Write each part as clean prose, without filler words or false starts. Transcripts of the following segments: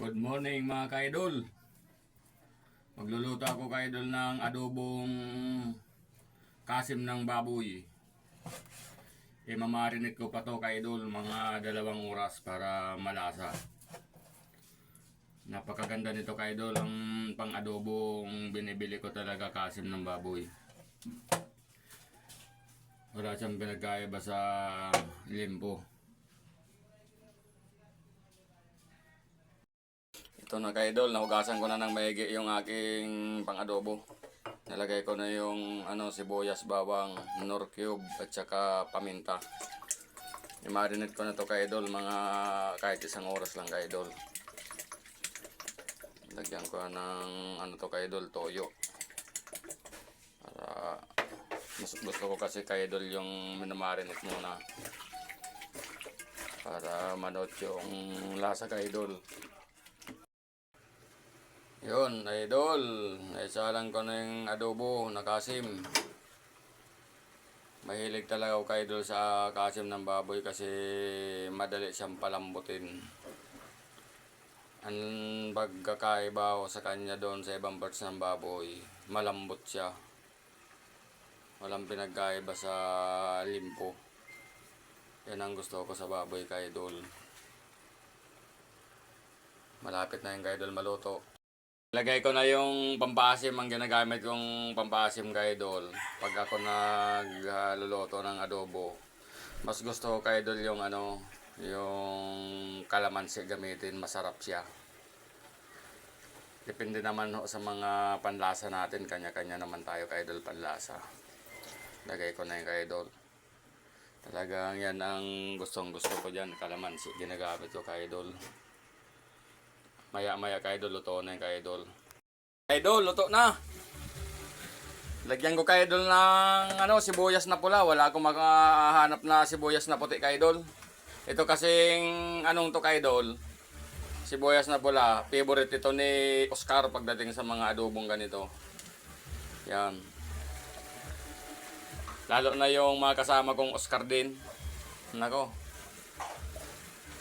Good morning mga ka-idol. Magluluto ako ka-idol ng adobong kasim ng baboy. Mamarinate ko pa to ka-idol mga 2 oras para malasa. Napakaganda nito ka-idol, ang pang adobong binibili ko talaga kasim ng baboy. Wala siyang pinagkaiba sa limpo. Ito na ka-idol, nahugasan ko na ng maigi yung aking pang-adobo. Nalagay ko na yung sibuyas, bawang, nor cube at saka paminta. I-marinate ko na to ka-idol, mga kahit 1 oras lang ka-idol. Lagyan ko ng to ka-idol, toyo. Para gusto ko kasi ka-idol yung minamarinate muna. Para manot yung lasa ka-idol. Yun, idol. Naisalang ko na yung adobo na kasim. Mahilig talaga ako idol sa kasim ng baboy kasi madali siyang palambutin. Ang pagkakaiba ko sa kanya doon sa ibang parts ng baboy, malambot siya. Walang pinagkaiba sa limpo. Yan ang gusto ko sa baboy ka-idol. Malapit na yung ka-idol maluto. Lagay ko na yung pampasim, ang ginagamit kong pampasim ka-idol. Pag ako nagluluto ng adobo, mas gusto ko ka-idol yung yung kalamansi gamitin, masarap siya. Depende naman sa mga panlasa natin, kanya-kanya naman tayo ka-idol panlasa. Lagay ko na yung ka-idol. Talagang yan ang gustong gusto ko dyan, kalamansi ginagamit ko ka-idol. Maya-maya ka-idol, luto na yung ka-idol. Idol, luto na. Lagyan ko ka-idol ng sibuyas na pula. Wala akong makahanap na sibuyas na puti ka-idol. Ito kasing to ka-idol, sibuyas na pula. Favorite ito ni Oscar pagdating sa mga adobong ganito. Yan. Lalo na yung mga kasama kong Oscar din. Nako.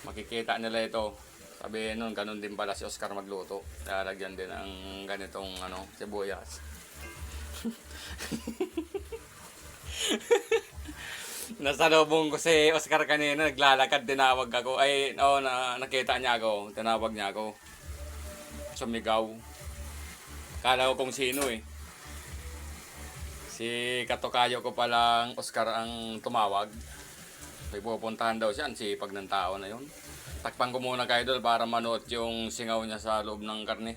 Makikita nila ito. Sabi nun, ganun din pala si Oscar magluto. Lalagyan din ang ganitong sibuyas. Nasalubong ko si Oscar kanina, naglalakad, tinawag ako. Nakita niya ako, tinawag niya ako. Sumigaw. Kala ko kung sino eh. Si katokayo ko palang Oscar ang tumawag. May pupuntahan daw siya, ang sipag ng tao na yun. Takpan ko muna ka-idol para manood yung singaw niya sa loob ng karne.